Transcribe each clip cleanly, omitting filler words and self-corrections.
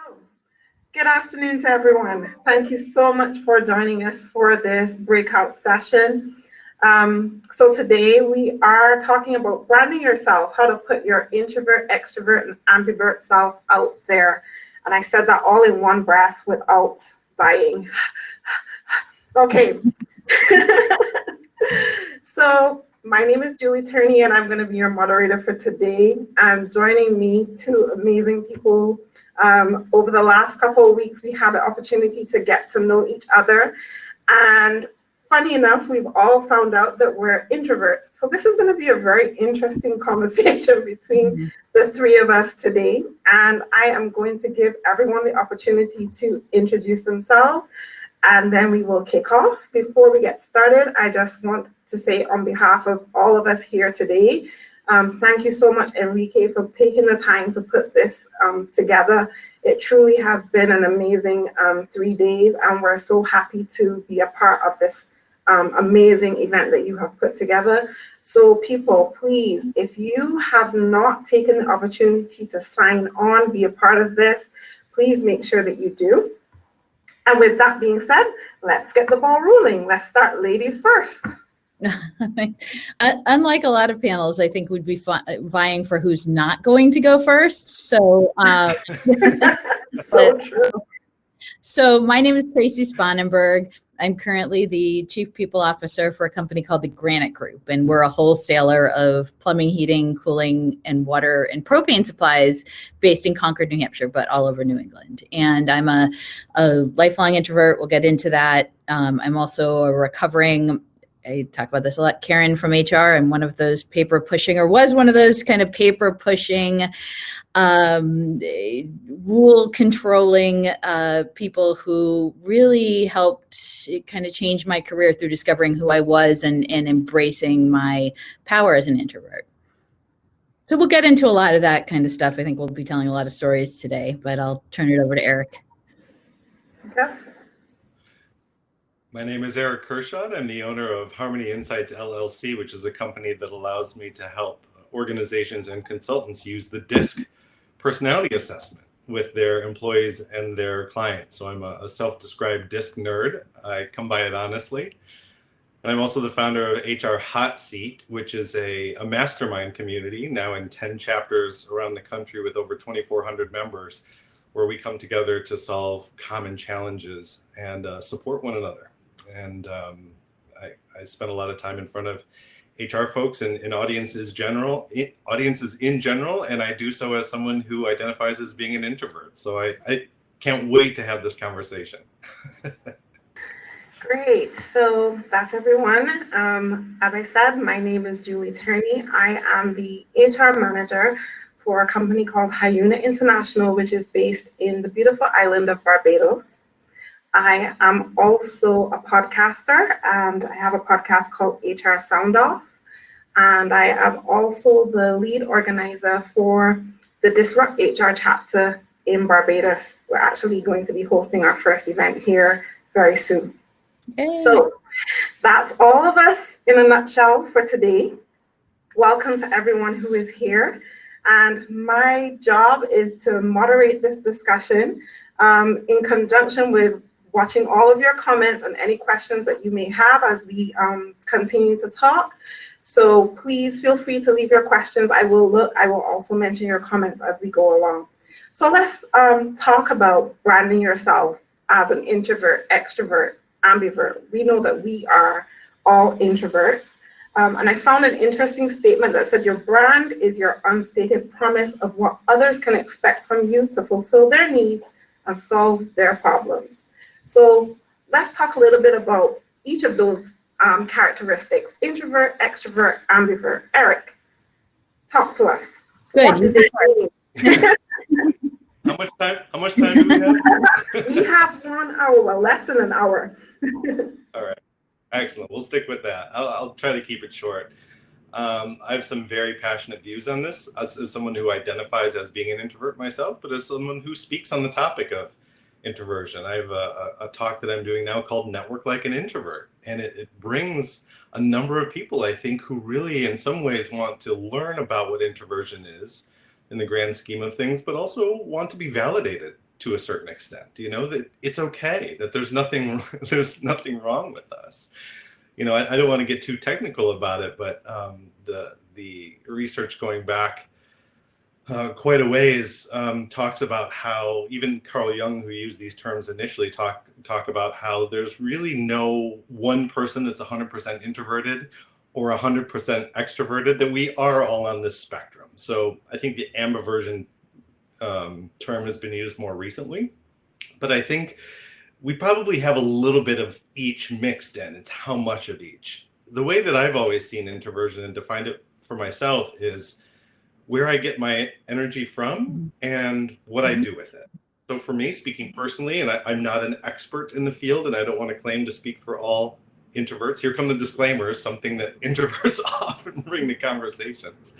So, good afternoon to everyone. Thank you so much for joining us for this breakout session. So today we are talking about branding yourself, how to put your introvert, extrovert, and ambivert self out there. And I said that all in one breath without dying. Okay. So my name is Turney, and I'm going to be your moderator for today. And joining me, two amazing people. Over the last couple of weeks, we had the opportunity to get to know each other. And funny enough, we've all found out that we're introverts. So this is going to be a very interesting conversation between the three of us today. And I am going to give everyone the opportunity to introduce themselves. And then we will kick off. Before we get started, I just want to say on behalf of all of us here today, thank you so much, Enrique, for taking the time to put this together. It truly has been an amazing 3 days, and we're so happy to be a part of this amazing event that you have put together. So people, please, if you have not taken the opportunity to sign on, be a part of this, please make sure that you do. And with that being said, let's get the ball rolling. Let's start ladies first. Unlike a lot of panels, I think we'd be vying for who's not going to go first. So, so true. So my name is Tracey Sponenberg. I'm currently the Chief People Officer for a company called the Granite Group, and we're a wholesaler of plumbing, heating, cooling, and water and propane supplies based in Concord, New Hampshire, but all over New England. And I'm a lifelong introvert. We'll get into that. I'm also a recovering, I talk about this a lot, Karen from HR. I'm one of those paper pushing, or was one of those kind of paper pushing, rule controlling people who really helped kind of change my career through discovering who I was and embracing my power as an introvert. So we'll get into a lot of that kind of stuff. I think we'll be telling a lot of stories today, but I'll turn it over to Erich. Okay. My name is Erich Kurschat. I'm the owner of Harmony Insights LLC, which is a company that allows me to help organizations and consultants use the DISC personality assessment with their employees and their clients. So I'm a self-described DISC nerd. I come by it honestly. And I'm also the founder of HR Hot Seat, which is a mastermind community now in 10 chapters around the country with over 2,400 members, where we come together to solve common challenges and support one another. And I spend a lot of time in front of HR folks and audiences in general, and I do so as someone who identifies as being an introvert. So I can't wait to have this conversation. Great. So that's everyone. As I said, my name is Turney. I am the HR manager for a company called Hyuna International, which is based in the beautiful island of Barbados. I am also a podcaster, and I have a podcast called HR Sound Off. And I am also the lead organizer for the Disrupt HR chapter in Barbados. We're actually going to be hosting our first event here very soon. Hey. So that's all of us in a nutshell for today. Welcome to everyone who is here. And my job is to moderate this discussion in conjunction with watching all of your comments and any questions that you may have as we continue to talk. So please feel free to leave your questions. I will also mention your comments as we go along. So let's talk about branding yourself as an introvert, extrovert, ambivert. We know that we are all introverts. And I found an interesting statement that said your brand is your unstated promise of what others can expect from you to fulfill their needs and solve their problems. So let's talk a little bit about each of those characteristics: introvert, extrovert, ambivert. Erich, talk to us. Good. How much time do we have? We have 1 hour, well, less than an hour. All right. Excellent. We'll stick with that. I'll try to keep it short. I have some very passionate views on this as someone who identifies as being an introvert myself, but as someone who speaks on the topic of introversion. I have a talk that I'm doing now called Network Like an Introvert, and it brings a number of people, I think, who really in some ways want to learn about what introversion is in the grand scheme of things, but also want to be validated to a certain extent, you know, that it's okay, that there's nothing wrong with us. You know, I don't want to get too technical about it, but the research going back quite a ways talks about how even Carl Jung, who used these terms initially, talk about how there's really no one person that's 100% introverted or 100% extroverted, that we are all on this spectrum. So I think the ambiversion term has been used more recently, but I think we probably have a little bit of each mixed in. It's how much of each. The way that I've always seen introversion and defined it for myself is where I get my energy from and what I do with it. So for me, speaking personally, and I'm not an expert in the field, and I don't want to claim to speak for all introverts. Here come the disclaimers, something that introverts often bring to conversations.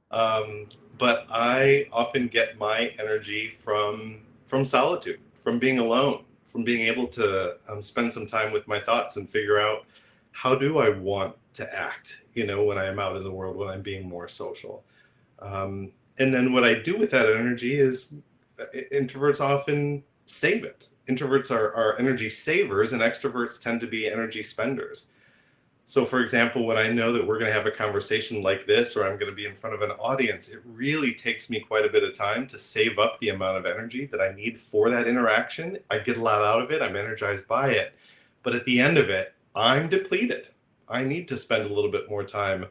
But I often get my energy from solitude, from being alone, from being able to spend some time with my thoughts and figure out, how do I want to act, you know, when I'm out in the world, when I'm being more social. And then what I do with that energy is introverts often save it. Introverts are energy savers, and extroverts tend to be energy spenders. So for example, when I know that we're going to have a conversation like this, or I'm going to be in front of an audience, it really takes me quite a bit of time to save up the amount of energy that I need for that interaction. I get a lot out of it. I'm energized by it. But at the end of it, I'm depleted. I need to spend a little bit more time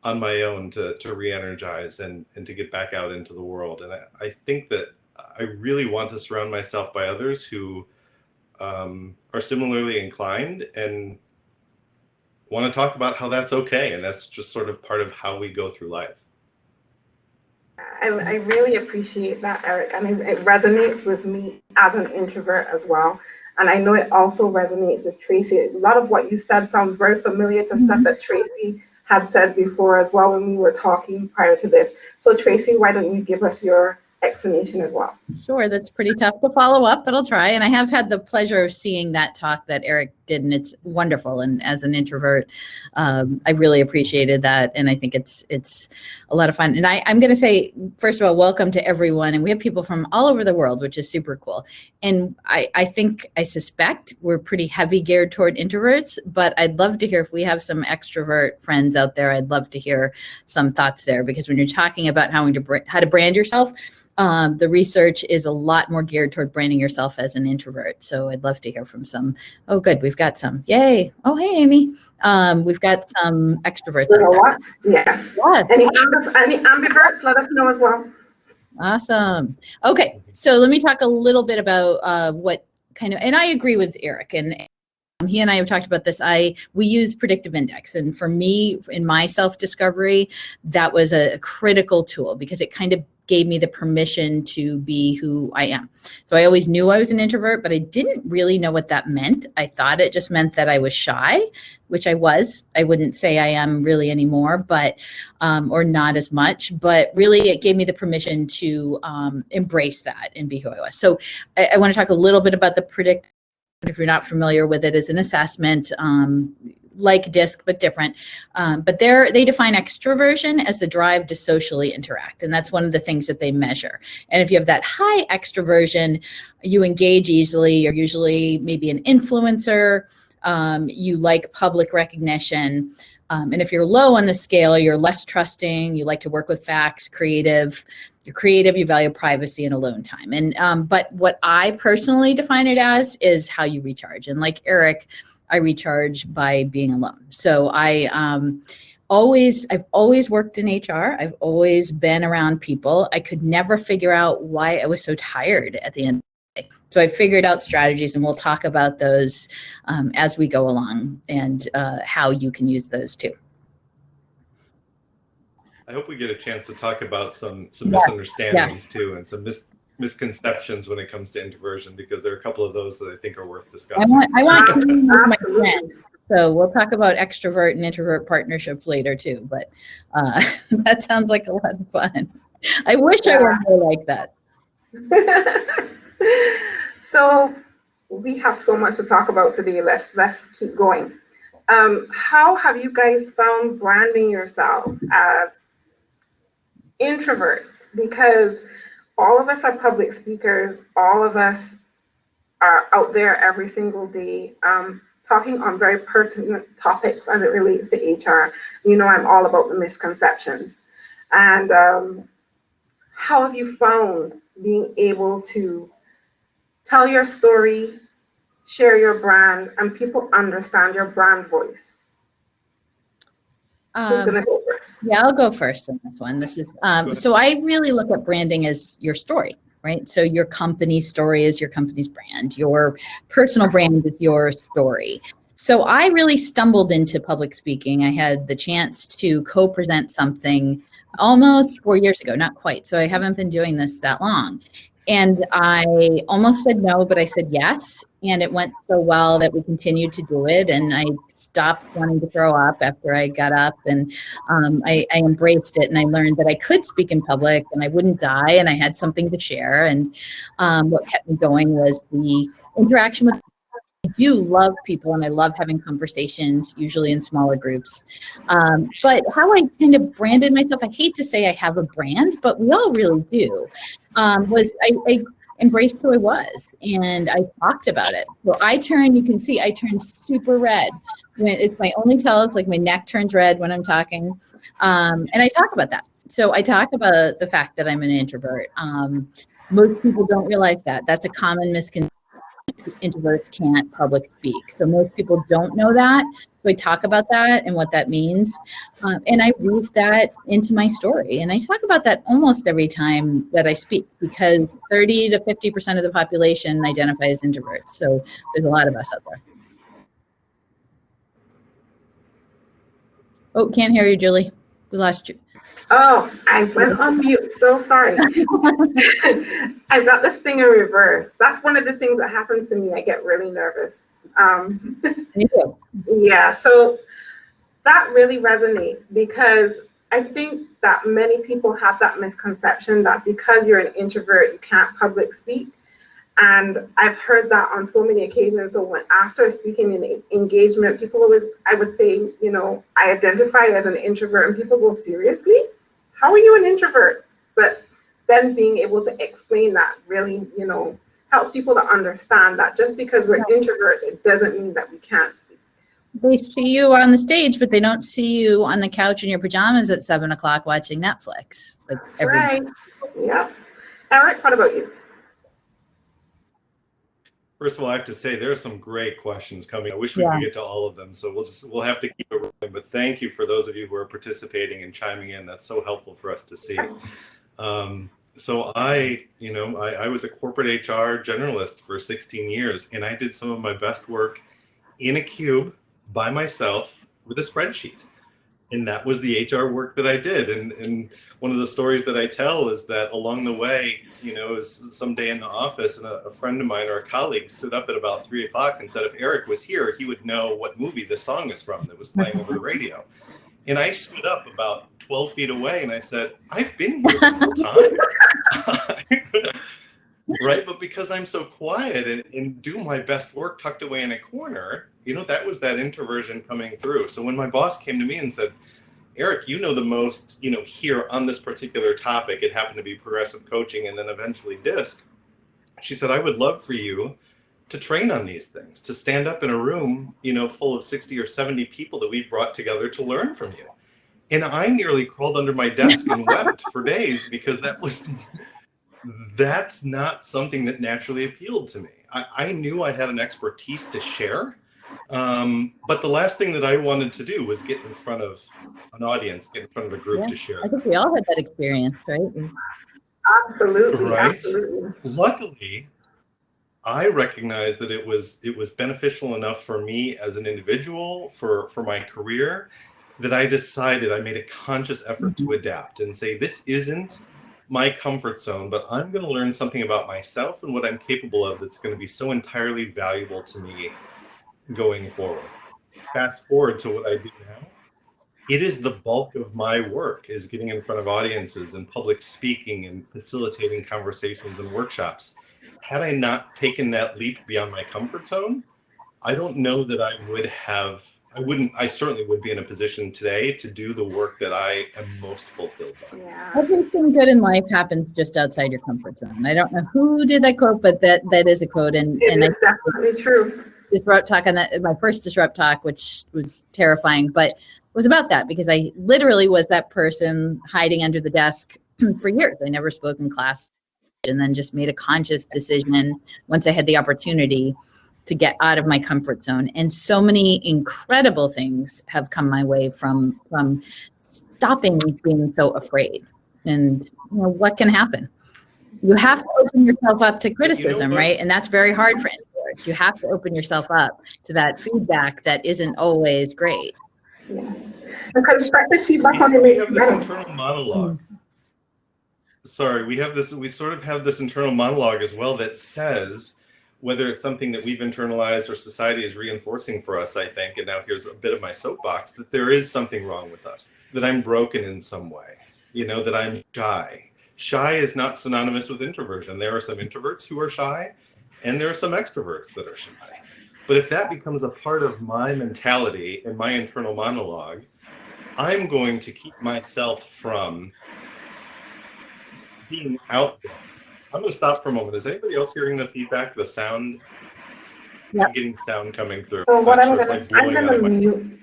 on my own to re-energize and to get back out into the world. And I think that I really want to surround myself by others who are similarly inclined and want to talk about how that's okay. And that's just sort of part of how we go through life. I really appreciate that, Erich. I mean, it resonates with me as an introvert as well. And I know it also resonates with Tracie. A lot of what you said sounds very familiar to stuff that Tracie had said before as well when we were talking prior to this. So Tracie, why don't you give us your explanation as well? Sure, that's pretty tough to follow up, but I'll try. And I have had the pleasure of seeing that talk that Erich did, and it's wonderful. And as an introvert, I really appreciated that, and I think it's a lot of fun. And I'm going to say, first of all, welcome to everyone. And we have people from all over the world, which is super cool. And I suspect we're pretty heavy geared toward introverts, but I'd love to hear if we have some extrovert friends out there. I'd love to hear some thoughts there, because when you're talking about how to brand yourself, the research is a lot more geared toward branding yourself as an introvert. So I'd love to hear from some. Oh, good. We've got some. Yay. Oh, hey, Amy. We've got some extroverts. You know what? Yes. Any ambiverts, let us know as well. Awesome. Okay. So let me talk a little bit about what kind of, and I agree with Erich, and he and I have talked about this. We use predictive index. And for me, in my self-discovery, that was a critical tool, because it kind of gave me the permission to be who I am. So I always knew I was an introvert, but I didn't really know what that meant. I thought it just meant that I was shy, which I was. I wouldn't say I am really anymore, but or not as much. But really, it gave me the permission to embrace that and be who I was. So I want to talk a little bit about the predict. If you're not familiar with it, as an assessment, like DISC, but different. But they define extroversion as the drive to socially interact. And that's one of the things that they measure. And if you have that high extroversion, you engage easily. You're usually maybe an influencer. You like public recognition. And if you're low on the scale, you're less trusting. You like to work with facts, you're creative, you value privacy and alone time. And but what I personally define it as is how you recharge. And like Erich, I recharge by being alone. So I've always worked in HR. I've always been around people. I could never figure out why I was so tired at the end of the day. So I figured out strategies, and we'll talk about those as we go along, and how you can use those too. I hope we get a chance to talk about some misunderstandings too, and some misconceptions when it comes to introversion, because there are a couple of those that I think are worth discussing. I want to meet with my friend. So we'll talk about extrovert and introvert partnerships later too, but that sounds like a lot of fun. I wish I were more like that. So we have so much to talk about today. Let's keep going. How have you guys found branding yourselves as introverts? Because all of us are public speakers. All of us are out there every single day, talking on very pertinent topics as it relates to HR. You know, I'm all about the misconceptions. And how have you found being able to tell your story, share your brand, and people understand your brand voice? Who's gonna go first? Yeah, I'll go first on this one. This is so I really look at branding as your story, right? So your company's story is your company's brand. Your personal brand is your story. So I really stumbled into public speaking. I had the chance to co-present something almost 4 years ago, not quite. So I haven't been doing this that long. And I almost said no, but I said yes. And it went so well that we continued to do it. And I stopped wanting to throw up after I got up. And I embraced it. And I learned that I could speak in public and I wouldn't die. And I had something to share. And what kept me going was the interaction with. I do love people and I love having conversations, usually in smaller groups. But how I kind of branded myself, I hate to say I have a brand, but we all really do, was I embraced who I was and I talked about it. So you can see I turned super red. When it's my only tell, it's like my neck turns red when I'm talking. And I talk about that. So I talk about the fact that I'm an introvert. Most people don't realize that. That's a common misconception. Introverts can't public speak. So most people don't know that. So I talk about that and what that means. And I weave that into my story. And I talk about that almost every time that I speak because 30 to 50% of the population identify as introverts. So there's a lot of us out there. Oh, can't hear you, Julie. We lost you. Oh, I went on mute. So sorry. I got this thing in reverse. That's one of the things that happens to me. I get really nervous. Me too. Yeah, so that really resonates because I think that many people have that misconception that because you're an introvert, you can't public speak. And I've heard that on so many occasions. So when after speaking in engagement, people always, I would say, you know, I identify as an introvert and people go, seriously? How are you an introvert? But then being able to explain that really, you know, helps people to understand that just because we're introverts, it doesn't mean that we can't speak. They see you on the stage, but they don't see you on the couch in your pajamas at 7 o'clock watching Netflix. Like That's right. Yep. Erich, what about you? First of all, I have to say there are some great questions coming. I wish we could get to all of them, so we'll have to keep it rolling. But thank you for those of you who are participating and chiming in. That's so helpful for us to see. So I was a corporate HR generalist for 16 years, and I did some of my best work in a cube by myself with a spreadsheet. And that was the HR work that I did. And one of the stories that I tell is that along the way, you know, it was some day in the office and a friend of mine or a colleague stood up at about 3 o'clock and said, if Erich was here, he would know what movie this song is from that was playing over the radio. And I stood up about 12 feet away and I said, I've been here the whole time. Right? But because I'm so quiet and do my best work tucked away in a corner, you know, that was that introversion coming through. So when my boss came to me and said, Erich, you know the most, you know, here on this particular topic, it happened to be progressive coaching and then eventually DISC. She said, I would love for you to train on these things, to stand up in a room, you know, full of 60 or 70 people that we've brought together to learn from you. And I nearly crawled under my desk and wept for days because that's not something that naturally appealed to me. I knew I had an expertise to share, but the last thing that I wanted to do was get in front of an audience, get in front of a group to share. I think we all had that experience, right? Absolutely. Right. Absolutely. Luckily, I recognized that it was beneficial enough for me as an individual, for my career, that I decided, I made a conscious effort to adapt and say, this isn't my comfort zone, but I'm going to learn something about myself and what I'm capable of that's going to be so entirely valuable to me going forward. Fast forward to what I do now. It is the bulk of my work is getting in front of audiences and public speaking and facilitating conversations and workshops. Had I not taken that leap beyond my comfort zone, I don't know that I would have I certainly would be in a position today to do the work that I am most fulfilled by. Yeah. Everything good in life happens just outside your comfort zone. I don't know who did that quote, but that is a quote. And It's I definitely true. Disrupt talk on that, my first Disrupt talk, which was terrifying, but was about that because I literally was that person hiding under the desk for years. I never spoke in class, and then just made a conscious decision once I had the opportunity to get out of my comfort zone. And so many incredible things have come my way from stopping me being so afraid. And what can happen? You have to open yourself up to criticism, right? And that's very hard for introverts. You have to open yourself up to that feedback that isn't always great. Yes. The constructive feedback on We have this internal monologue. Sorry, we sort of have this internal monologue as well that says, whether it's something that we've internalized or society is reinforcing for us, I think, and now here's a bit of my soapbox, that there is something wrong with us, that I'm broken in some way, that I'm shy. Shy is not synonymous with introversion. There are some introverts who are shy, and there are some extroverts that are shy. But if that becomes a part of my mentality and my internal monologue, I'm going to keep myself from being out there. I'm going to stop for a moment. Is anybody else hearing the feedback, the sound? Yep. I'm getting sound coming through. So what I'm like going to mute.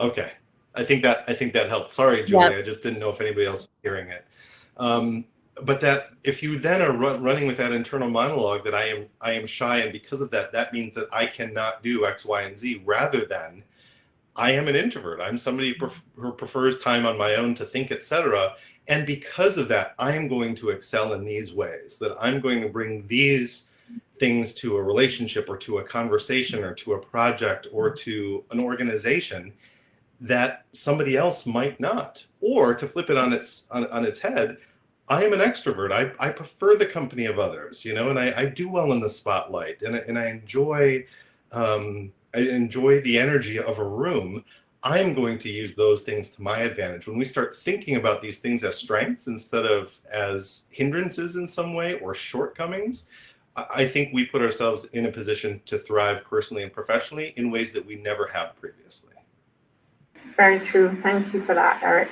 Okay. I think that helped. Sorry, Julie. Yep. I just didn't know if anybody else was hearing it. But that if you then are running with that internal monologue that I am shy, and because of that, that means that I cannot do X, Y, and Z, rather than I am an introvert. I'm somebody who prefers time on my own to think, etc. And because of that, I am going to excel in these ways, that I'm going to bring these things to a relationship or to a conversation or to a project or to an organization that somebody else might not. Or to flip it on its head, I am an extrovert. I prefer the company of others, and I do well in the spotlight, and I enjoy the energy of a room. I'm going to use those things to my advantage. When we start thinking about these things as strengths instead of as hindrances in some way or shortcomings, I think we put ourselves in a position to thrive personally and professionally in ways that we never have previously. Very true. Thank you for that, Erich.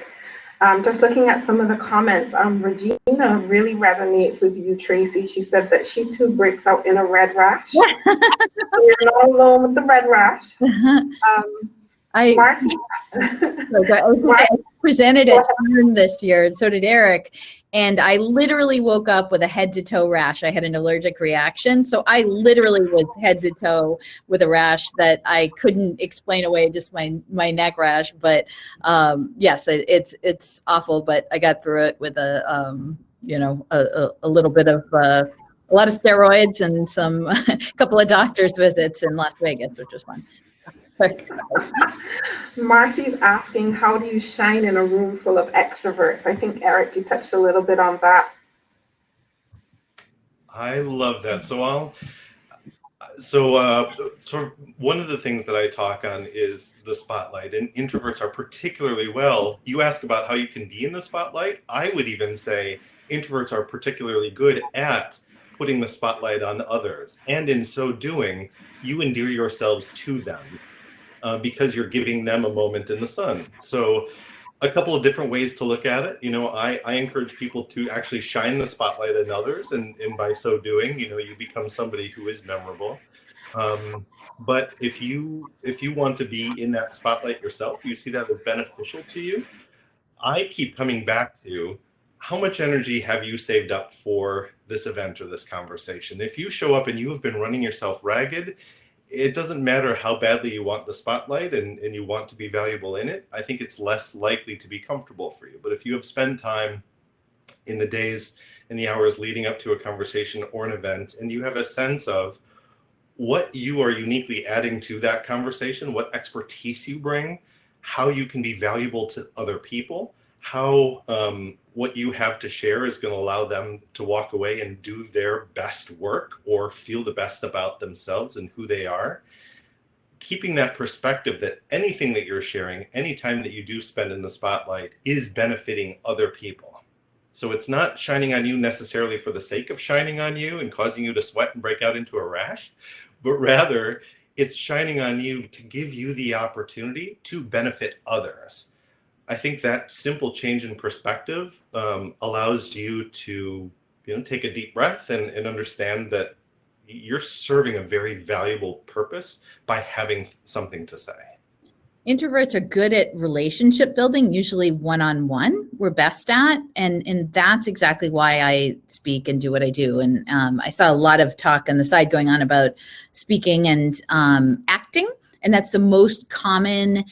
Just looking at some of the comments, Regina really resonates with you, Tracie. She said that she too breaks out in a red rash. You're not alone with the red rash. Marcy. I presented at Turney this year, and so did Erich. And I literally woke up with a head to toe rash. I had an allergic reaction. So I literally was head to toe with a rash that I couldn't explain away, just my neck rash. But yes, it's awful, but I got through it with a little bit of a lot of steroids and some couple of doctor's visits in Las Vegas, which was fun. Marcy's asking, how do you shine in a room full of extroverts? I think, Erich, you touched a little bit on that. I love that. So one of the things that I talk on is the spotlight, and introverts are particularly well. You ask about how you can be in the spotlight. I would even say introverts are particularly good at putting the spotlight on others, and in so doing, you endear yourselves to them. Because you're giving them a moment in the sun. So a couple of different ways to look at it. I encourage people to actually shine the spotlight on others, and by so doing, you become somebody who is memorable. But if you want to be in that spotlight yourself, you see that as beneficial to you. I keep coming back to, how much energy have you saved up for this event or this conversation? If you show up and you have been running yourself ragged, it doesn't matter how badly you want the spotlight and you want to be valuable in it. I think it's less likely to be comfortable for you. But if you have spent time in the days and the hours leading up to a conversation or an event, and you have a sense of what you are uniquely adding to that conversation, what expertise you bring, how you can be valuable to other people, how what you have to share is going to allow them to walk away and do their best work or feel the best about themselves and who they are. Keeping that perspective that anything that you're sharing, any time that you do spend in the spotlight, is benefiting other people. So it's not shining on you necessarily for the sake of shining on you and causing you to sweat and break out into a rash, but rather it's shining on you to give you the opportunity to benefit others. I think that simple change in perspective allows you to, take a deep breath and understand that you're serving a very valuable purpose by having something to say. Introverts are good at relationship building, usually one-on-one, we're best at. And that's exactly why I speak and do what I do. And I saw a lot of talk on the side going on about speaking and acting. And that's the most common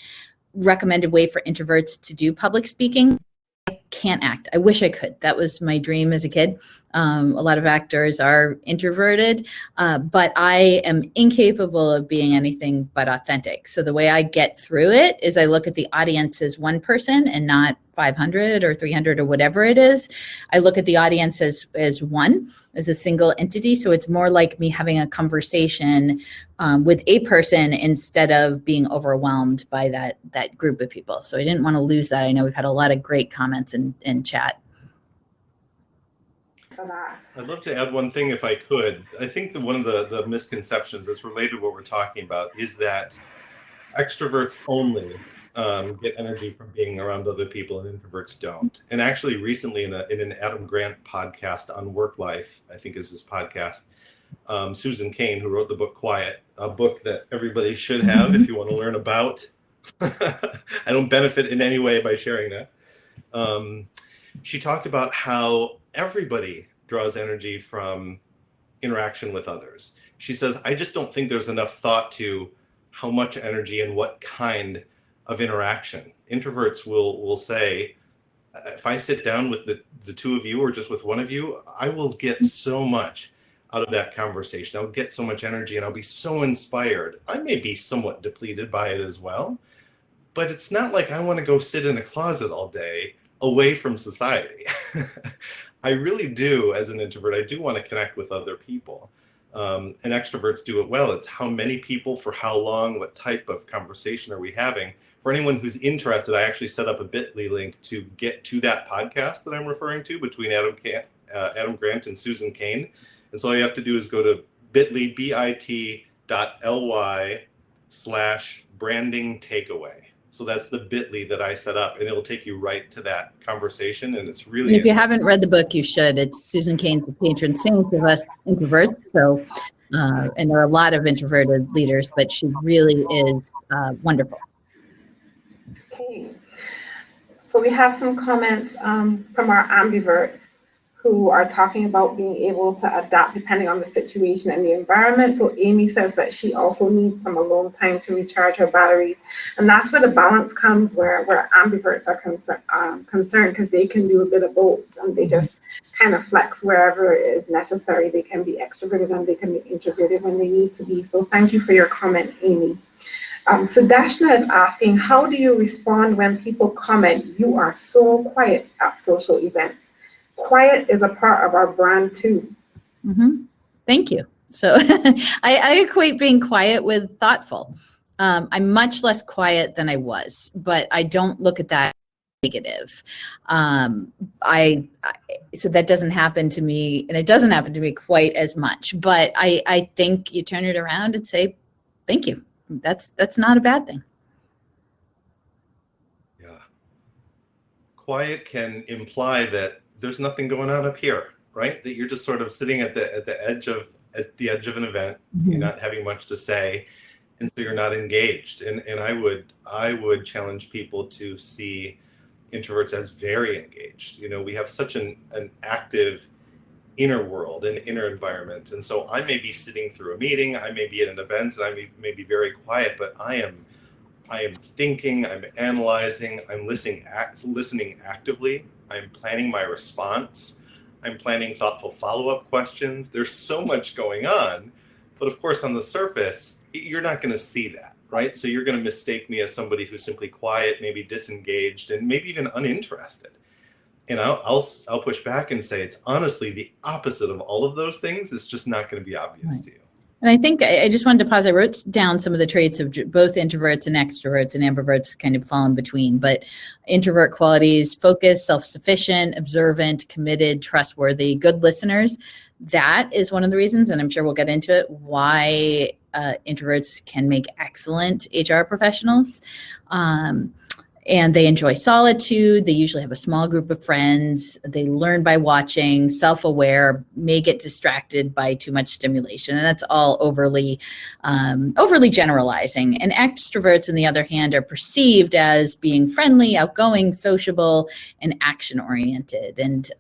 recommended way for introverts to do public speaking. I can't act. I wish I could. That was my dream as a kid. A lot of actors are introverted, but I am incapable of being anything but authentic. So the way I get through it is I look at the audience as one person and not 500 or 300 or whatever it is. I look at the audience as one, as a single entity. So it's more like me having a conversation with a person instead of being overwhelmed by that group of people. So I didn't want to lose that. I know we've had a lot of great comments in chat. I'd love to add one thing if I could. I think that one of the misconceptions that's related to what we're talking about is that extroverts only get energy from being around other people and introverts don't. And actually recently in an Adam Grant podcast on work life, I think is his podcast, Susan Cain, who wrote the book Quiet, a book that everybody should have if you want to learn about. I don't benefit in any way by sharing that. She talked about how everybody draws energy from interaction with others. She says, I just don't think there's enough thought to how much energy and what kind of interaction. Introverts will say, if I sit down with the two of you or just with one of you, I will get so much out of that conversation. I'll get so much energy and I'll be so inspired. I may be somewhat depleted by it as well, but it's not like I want to go sit in a closet all day away from society. I really do, as an introvert, I do want to connect with other people. And extroverts do it well. It's how many people, for how long, what type of conversation are we having? For anyone who's interested, I actually set up a bit.ly link to get to that podcast that I'm referring to between Adam Grant and Susan Cain. And so all you have to do is go to bit.ly, bit.ly/branding takeaway. So that's the bit.ly that I set up, and it'll take you right to that conversation. And it's really, if you haven't read the book, you should. It's Susan Cain's the patron saint of us introverts. So, and there are a lot of introverted leaders, but she really is wonderful. Okay. So we have some comments from our ambiverts who are talking about being able to adapt depending on the situation and the environment. So Amy says that she also needs some alone time to recharge her batteries. And that's where the balance comes, where ambiverts are concerned, because they can do a bit of both and they just kind of flex wherever it is necessary. They can be extroverted and they can be introverted when they need to be. So thank you for your comment, Amy. So Dashna is asking, how do you respond when people comment, you are so quiet at social events? Quiet is a part of our brand too. Mm-hmm. Thank you. So I equate being quiet with thoughtful. I'm much less quiet than I was, but I don't look at that negative. So that doesn't happen to me, and it doesn't happen to me quite as much, but I think you turn it around and say, thank you. That's not a bad thing. Yeah. Quiet can imply that there's nothing going on up here, right? That you're just sort of sitting at the edge of an event. Mm-hmm. You're not having much to say, and so you're not engaged. And I would challenge people to see introverts as very engaged. We have such an active inner world and inner environment, and so I may be sitting through a meeting, I may be at an event, and I may be very quiet, but I am thinking, I'm analyzing, I'm listening actively, I'm planning my response, I'm planning thoughtful follow-up questions. There's so much going on, but of course on the surface, you're not going to see that, right? So you're going to mistake me as somebody who's simply quiet, maybe disengaged, and maybe even uninterested. And I'll push back and say it's honestly the opposite of all of those things. It's just not going to be obvious to you. And I think I just wanted to pause. I wrote down some of the traits of both introverts and extroverts, and ambiverts kind of fall in between. But introvert qualities: focused, self-sufficient, observant, committed, trustworthy, good listeners. That is one of the reasons, and I'm sure we'll get into it, why introverts can make excellent HR professionals. And they enjoy solitude. They usually have a small group of friends. They learn by watching, self-aware, may get distracted by too much stimulation. And that's all overly generalizing. And extroverts, on the other hand, are perceived as being friendly, outgoing, sociable, and action-oriented. And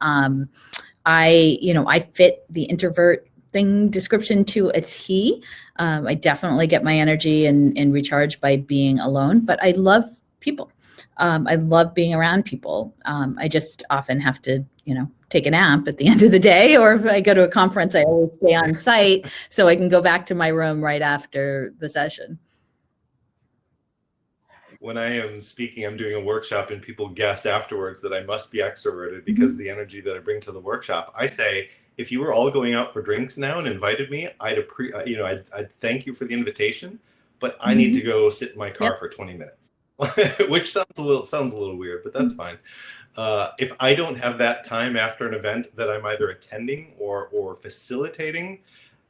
I fit the introvert thing description to a T. I definitely get my energy and recharge by being alone, but I love people. I love being around people. I just often have to, take a nap at the end of the day, or if I go to a conference, I always stay on site so I can go back to my room right after the session. When I am speaking, I'm doing a workshop and people guess afterwards that I must be extroverted because of the energy that I bring to the workshop. I say, if you were all going out for drinks now and invited me, I'd thank you for the invitation, but I need to go sit in my car for 20 minutes. Which sounds a little weird, but that's fine. If I don't have that time after an event that I'm either attending or facilitating,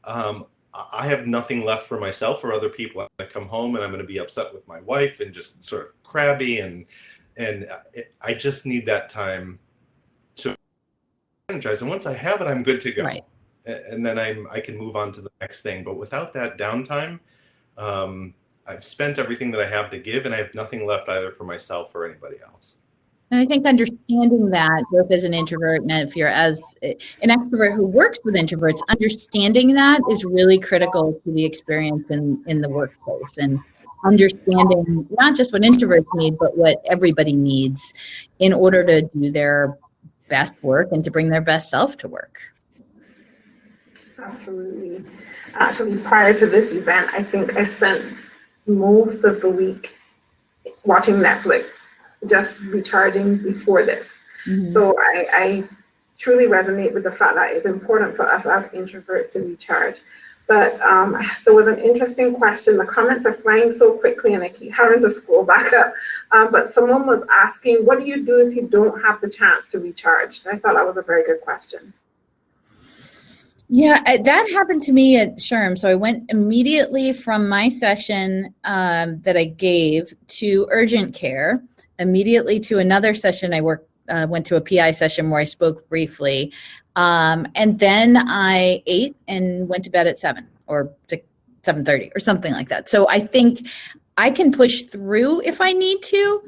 I have nothing left for myself or other people. I come home and I'm going to be upset with my wife and just sort of crabby, and I just need that time to energize. And once I have it, I'm good to go. Right. And then I can move on to the next thing. But without that downtime, I've spent everything that I have to give, and I have nothing left either for myself or anybody else. And I think understanding that, both as an introvert and if you're as an extrovert who works with introverts, understanding that is really critical to the experience in the workplace, and understanding not just what introverts need, but what everybody needs in order to do their best work and to bring their best self to work. Absolutely. Actually, prior to this event, I think I spent most of the week watching Netflix, just recharging before this. Mm-hmm. So I truly resonate with the fact that it's important for us as introverts to recharge. But there was an interesting question. The comments are flying so quickly and I keep having to scroll back up. But someone was asking, what do you do if you don't have the chance to recharge? I thought that was a very good question. Yeah, that happened to me at SHRM. So I went immediately from my session that I gave to urgent care, immediately to another session. I went to a PI session where I spoke briefly. And then I ate and went to bed at 7 or 7:30 or something like that. So I think I can push through if I need to.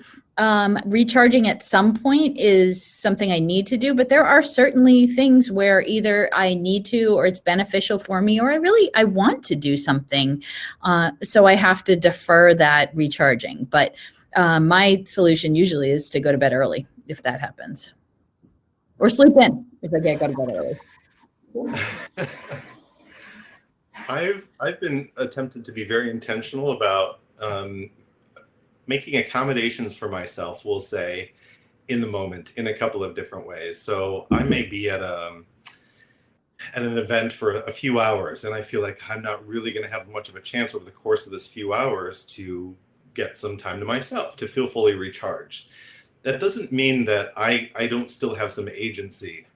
Recharging at some point is something I need to do, but there are certainly things where either I need to, or it's beneficial for me, or I want to do something. So I have to defer that recharging. But my solution usually is to go to bed early if that happens, or sleep in if I can't go to bed early. I've been attempted to be very intentional about making accommodations for myself, we'll say, in the moment in a couple of different ways. So I may be at an event for a few hours, and I feel like I'm not really going to have much of a chance over the course of this few hours to get some time to myself, to feel fully recharged. That doesn't mean that I don't still have some agency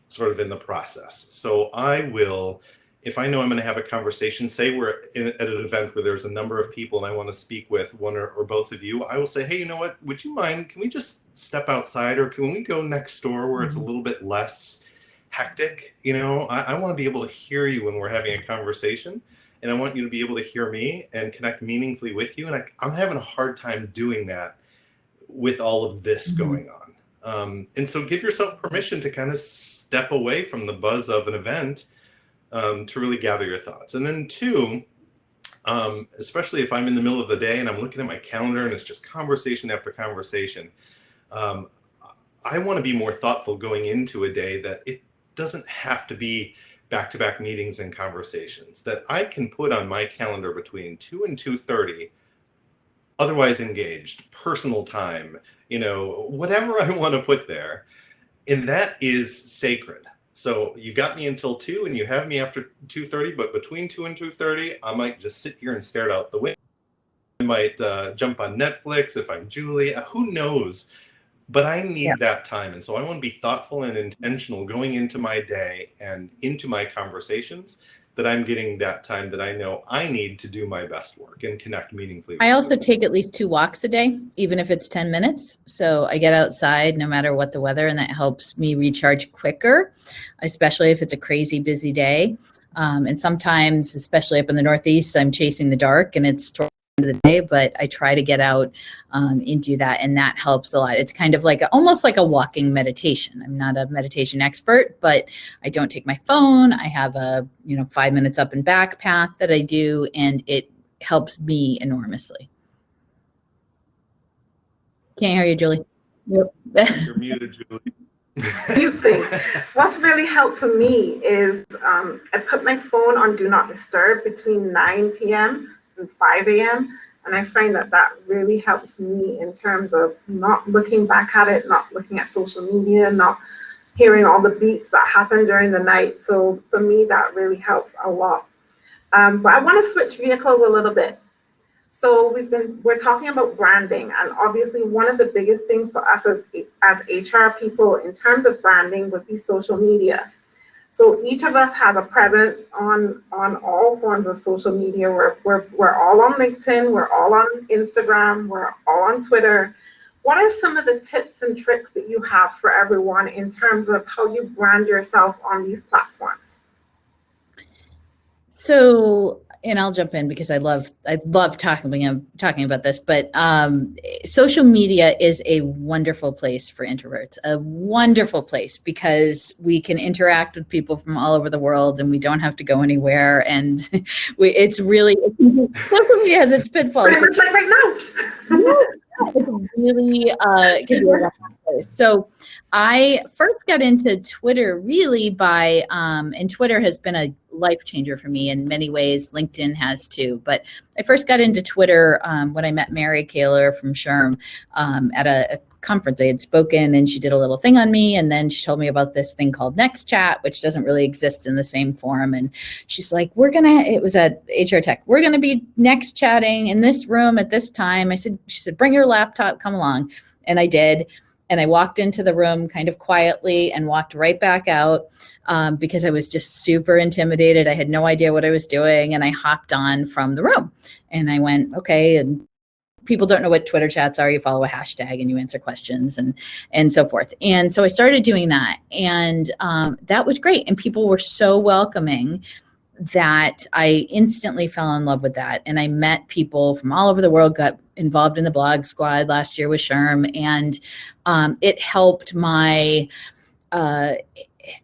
sort of in the process. So I will, if I know I'm going to have a conversation, say we're at an event where there's a number of people and I want to speak with one or both of you, I will say, hey, you know what, would you mind, can we just step outside, or can we go next door where it's a little bit less hectic? I want to be able to hear you when we're having a conversation, and I want you to be able to hear me and connect meaningfully with you. And I'm having a hard time doing that with all of this going on. And so give yourself permission to kind of step away from the buzz of an event to really gather your thoughts. And then 2, especially if I'm in the middle of the day and I'm looking at my calendar and it's just conversation after conversation, I want to be more thoughtful going into a day, that it doesn't have to be back-to-back meetings and conversations, that I can put on my calendar between 2 and 2:30, otherwise engaged, personal time, whatever I want to put there. And that is sacred. So you got me until 2 and you have me after 2:30, but between 2 and 2:30, I might just sit here and stare out the window. I might jump on Netflix if I'm Julie, who knows? But I need that time. And so I want to be thoughtful and intentional going into my day and into my conversations, that I'm getting that time that I know I need to do my best work and connect meaningfully. I also take at least 2 walks a day, even if it's 10 minutes. So I get outside no matter what the weather, and that helps me recharge quicker, especially if it's a crazy busy day. And sometimes, especially up in the Northeast, I'm chasing the dark and it's towards the end of the day, but I try to get out and do that. And that helps a lot. It's kind of like almost like a walking meditation. I'm not a meditation expert, but I don't take my phone. I have a 5 minutes up and back path that I do, and it helps me enormously. Can't hear you, Julie. You're muted, Julie. What's really helped for me is I put my phone on Do Not Disturb between 9 p.m. and 5 a.m. And I find that that really helps me in terms of not looking back at it, not looking at social media, not hearing all the beeps that happen during the night. So for me, that really helps a lot. But I want to switch vehicles a little bit. So we're talking about branding, and obviously one of the biggest things for us as HR people in terms of branding would be social media. So each of us has a presence on all forms of social media. We're all on LinkedIn, we're all on Instagram, we're all on Twitter. What are some of the tips and tricks that you have for everyone in terms of how you brand yourself on these platforms? So, and I'll jump in because I love talking about this, but social media is a wonderful place for introverts, a wonderful place because we can interact with people from all over the world and we don't have to go anywhere. And social media has its pitfalls. Pretty much like right now. It's really can be a wonderful place. So I first got into Twitter really by, and Twitter has been a life changer for me in many ways. LinkedIn has too. But I first got into Twitter when I met Mary Kaler from SHRM at a conference. I had spoken and she did a little thing on me. And then she told me about this thing called Next Chat, which doesn't really exist in the same form. And she's like, it was at HR Tech. We're going to be next chatting in this room at this time. She said, bring your laptop, come along. And I did. And I walked into the room kind of quietly and walked right back out because I was just super intimidated. I had no idea what I was doing. And I hopped on from the room and I went, okay. And people don't know what Twitter chats are. You follow a hashtag and you answer questions and so forth. And so I started doing that. And that was great. And people were so welcoming that I instantly fell in love with that. And I met people from all over the world, got involved in the blog squad last year with SHRM. And it helped my, and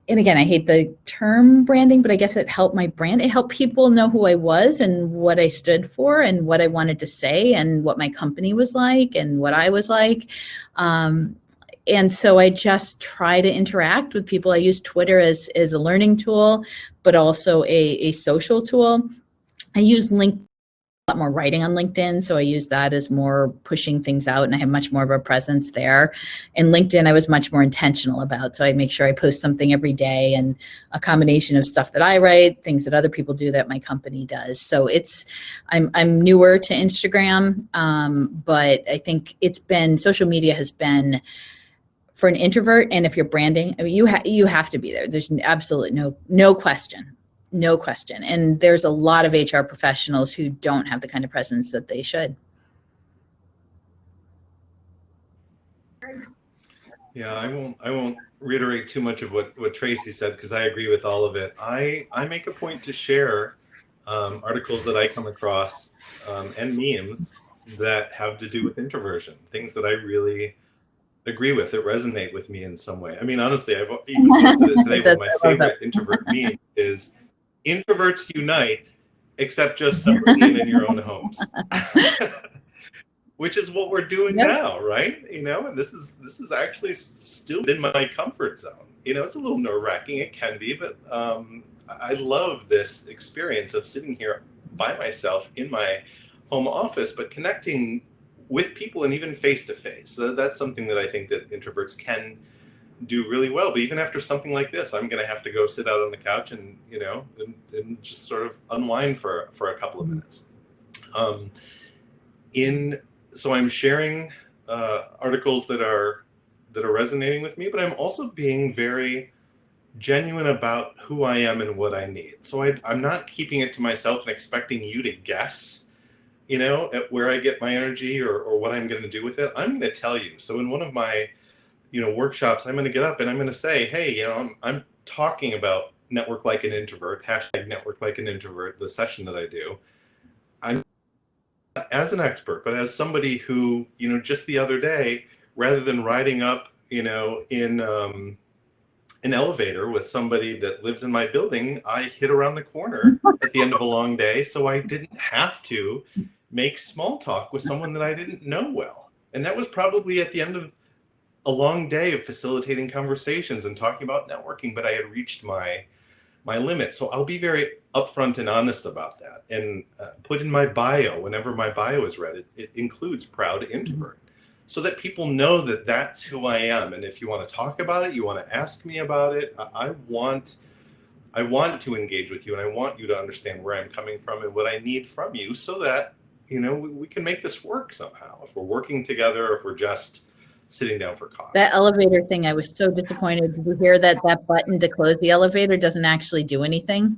again, I hate the term branding, but I guess it helped my brand. It helped people know who I was and what I stood for and what I wanted to say and what my company was like and what I was like. And so I just try to interact with people. I use Twitter as a learning tool, but also a social tool. I use LinkedIn, a lot more writing on LinkedIn. So I use that as more pushing things out and I have much more of a presence there. And LinkedIn, I was much more intentional about. So I make sure I post something every day and a combination of stuff that I write, things that other people do that my company does. So I'm newer to Instagram, but I think social media has been, for an introvert, and if you're branding, I mean, you have to be there. There's absolutely no question. And there's a lot of HR professionals who don't have the kind of presence that they should. Yeah, I won't reiterate too much of what Tracie said because I agree with all of it. I make a point to share articles that I come across and memes that have to do with introversion, things that I really agree with, that resonate with me in some way. I mean, honestly, I've even posted it today. One of my favorite introvert meme is introverts unite, except just separately in your own homes. Which is what we're doing now, right? And this is actually still in my comfort zone. It's a little nerve-wracking, it can be, but I love this experience of sitting here by myself in my home office, but connecting with people and even face to face. So that's something that I think that introverts can do really well. But even after something like this, I'm going to have to go sit out on the couch and, and just sort of unwind for a couple of minutes. So I'm sharing articles that are resonating with me, but I'm also being very genuine about who I am and what I need. So I'm not keeping it to myself and expecting you to guess, at where I get my energy or what I'm going to do with it. I'm going to tell you. So in one of my, workshops, I'm going to get up and I'm going to say, hey, I'm talking about network like an introvert, hashtag network like an introvert, the session that I do. I'm not as an expert, but as somebody who, just the other day, rather than riding up, in an elevator with somebody that lives in my building, I hid around the corner at the end of a long day, so I didn't have to make small talk with someone that I didn't know well. And that was probably at the end of a long day of facilitating conversations and talking about networking, but I had reached my limit. So I'll be very upfront and honest about that, and put in my bio, whenever my bio is read, it includes proud introvert, so that people know that that's who I am. And if you want to talk about it, you want to ask me about it, I want to engage with you, and I want you to understand where I'm coming from and what I need from you, so that, we can make this work somehow. If we're working together, or if we're just sitting down for coffee. That elevator thing, I was so disappointed. Did you hear that button to close the elevator doesn't actually do anything?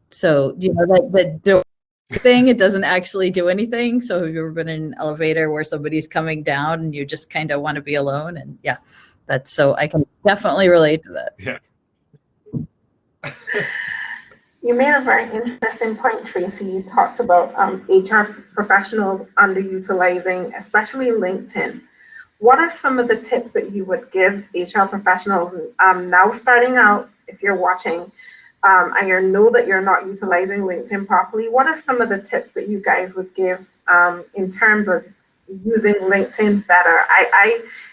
So, that door thing, it doesn't actually do anything. So have you ever been in an elevator where somebody's coming down and you just kind of want to be alone? And yeah, I can definitely relate to that. Yeah. You made a very interesting point, Tracie. You talked about HR professionals underutilizing, especially LinkedIn. What are some of the tips that you would give HR professionals now starting out, if you're watching, and you know that you're not utilizing LinkedIn properly? What are some of the tips that you guys would give in terms of using LinkedIn better?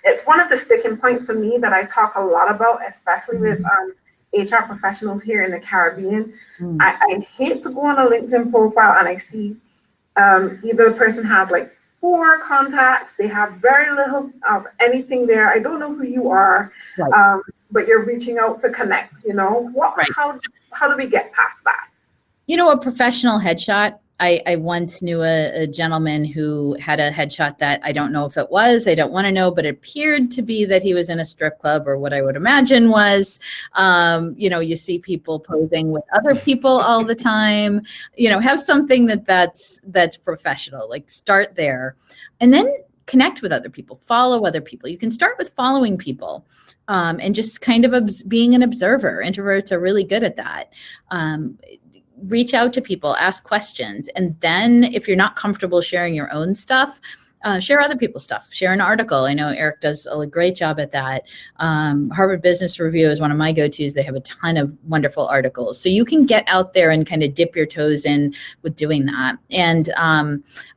It's one of the sticking points for me that I talk a lot about, especially with HR professionals here in the Caribbean. I hate to go on a LinkedIn profile and I see either the person has like 4 contacts, they have very little of anything there. I don't know who you are, right. But you're reaching out to connect, right. How do we get past that? A professional headshot. I once knew a gentleman who had a headshot that I don't know if it was, I don't want to know, but it appeared to be that he was in a strip club, or what I would imagine was, you see people posing with other people all the time, have something that's professional, like start there, and then connect with other people, follow other people. You can start with following people, and just kind of being an observer. Introverts are really good at that. Reach out to people, ask questions. And then if you're not comfortable sharing your own stuff, share other people's stuff, share an article. I know Erich does a great job at that. Harvard Business Review is one of my go-tos. They have a ton of wonderful articles. So you can get out there and kind of dip your toes in with doing that. And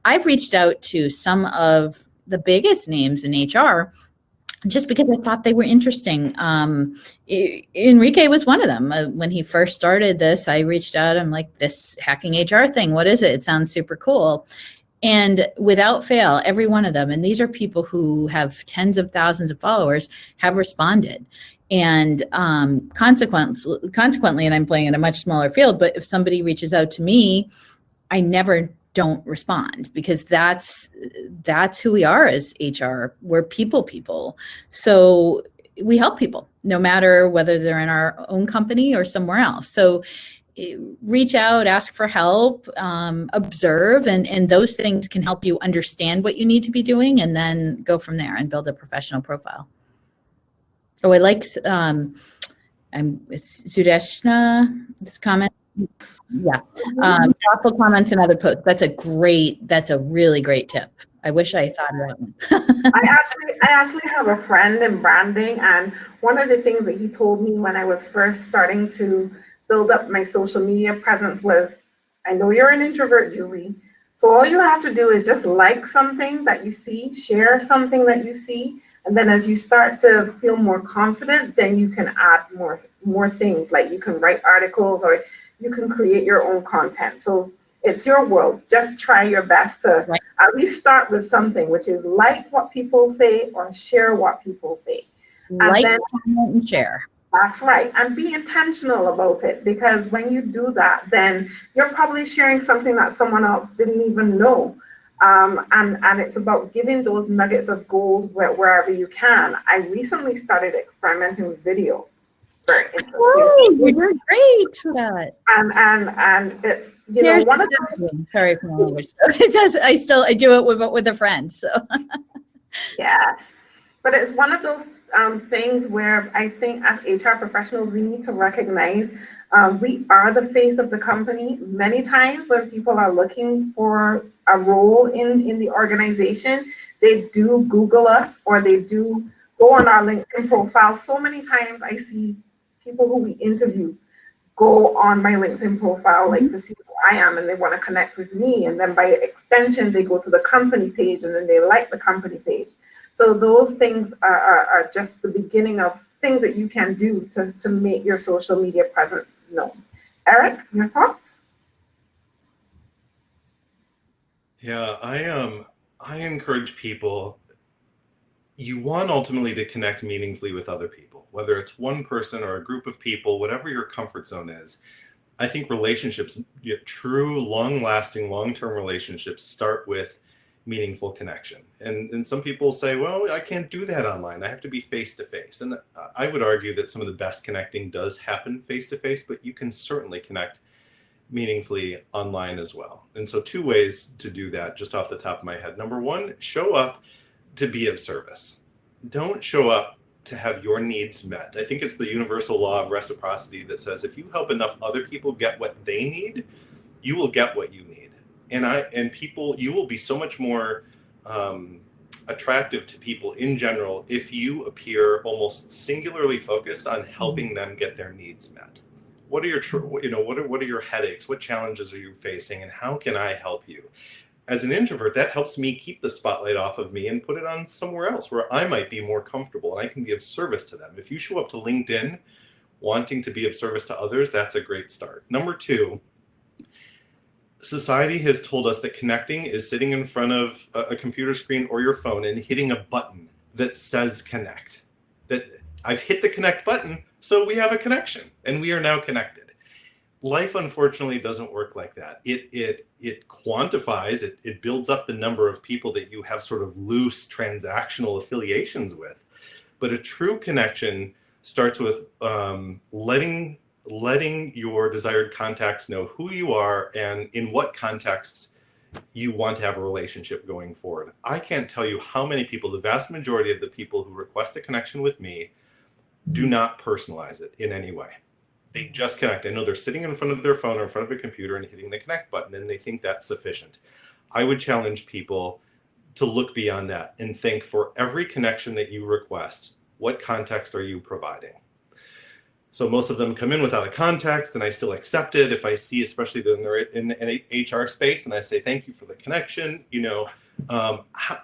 I've reached out to some of the biggest names in HR just because I thought they were interesting. Enrique was one of them. When he first started this, I reached out. I'm like, this hacking HR thing, what is it? It sounds super cool. And without fail, every one of them, and these are people who have tens of thousands of followers, have responded. And consequently, and I'm playing in a much smaller field, but if somebody reaches out to me, I never don't respond, because that's who we are as HR. We're people. So we help people no matter whether they're in our own company or somewhere else. So reach out, ask for help, observe, and those things can help you understand what you need to be doing, and then go from there and build a professional profile. Oh, I like Sudeshna's comment. Yeah. Thoughtful comments and other posts. That's a really great tip. I wish I thought of that one. I actually have a friend in branding, and one of the things that he told me when I was first starting to build up my social media presence was, I know you're an introvert, Julie. So all you have to do is just like something that you see, share something that you see, and then as you start to feel more confident, then you can add more things, like you can write articles or you can create your own content. So it's your world. Just try your best to at least start with something, which is like what people say or share what people say. Like, then, comment, and share. that's right. And be intentional about it, because when you do that, then you're probably sharing something that someone else didn't even know. And it's about giving those nuggets of gold wherever you can. I recently started experimenting with video. It's very interesting. Oh, you're doing great for that. And it's, you know, one of the, sorry for my language. It does. I do it with a friend. So yes, but it's one of those things where I think as HR professionals, we need to recognize we are the face of the company. Many times when people are looking for a role in the organization, they do Google us, or they do go on our LinkedIn profile. So many times I see people who we interview go on my LinkedIn profile, like to see who I am, and they want to connect with me. And then by extension, they go to the company page, and then they like the company page. So those things are just the beginning of things that you can do to make your social media presence known. Erich, your thoughts? Yeah, I encourage people, you want ultimately to connect meaningfully with other people, whether it's one person or a group of people, whatever your comfort zone is. I think relationships, true, long-lasting, long-term relationships start with meaningful connection. And some people say, well, I can't do that online. I have to be face-to-face. And I would argue that some of the best connecting does happen face-to-face, but you can certainly connect meaningfully online as well. And so 2 ways to do that, just off the top of my head. Number 1, show up to be of service. Don't show up to have your needs met. I think it's the universal law of reciprocity that says if you help enough other people get what they need, you will get what you need. And people, you will be so much more attractive to people in general if you appear almost singularly focused on helping them get their needs met. What are your, what are your headaches? What challenges are you facing, and how can I help you? As an introvert, that helps me keep the spotlight off of me and put it on somewhere else where I might be more comfortable and I can be of service to them. If you show up to LinkedIn wanting to be of service to others, that's a great start. Number 2, society has told us that connecting is sitting in front of a computer screen or your phone and hitting a button that says connect. That I've hit the connect button, so we have a connection and we are now connected. Life, unfortunately, doesn't work like that. It quantifies, it builds up the number of people that you have sort of loose transactional affiliations with. But a true connection starts with letting your desired contacts know who you are and in what context you want to have a relationship going forward. I can't tell you how many people, the vast majority of the people who request a connection with me, do not personalize it in any way. They just connect. I know they're sitting in front of their phone or in front of a computer and hitting the connect button, and they think that's sufficient. I would challenge people to look beyond that and think, for every connection that you request, what context are you providing? So most of them come in without a context, and I still accept it if I see, especially when they're in an HR space, and I say, thank you for the connection.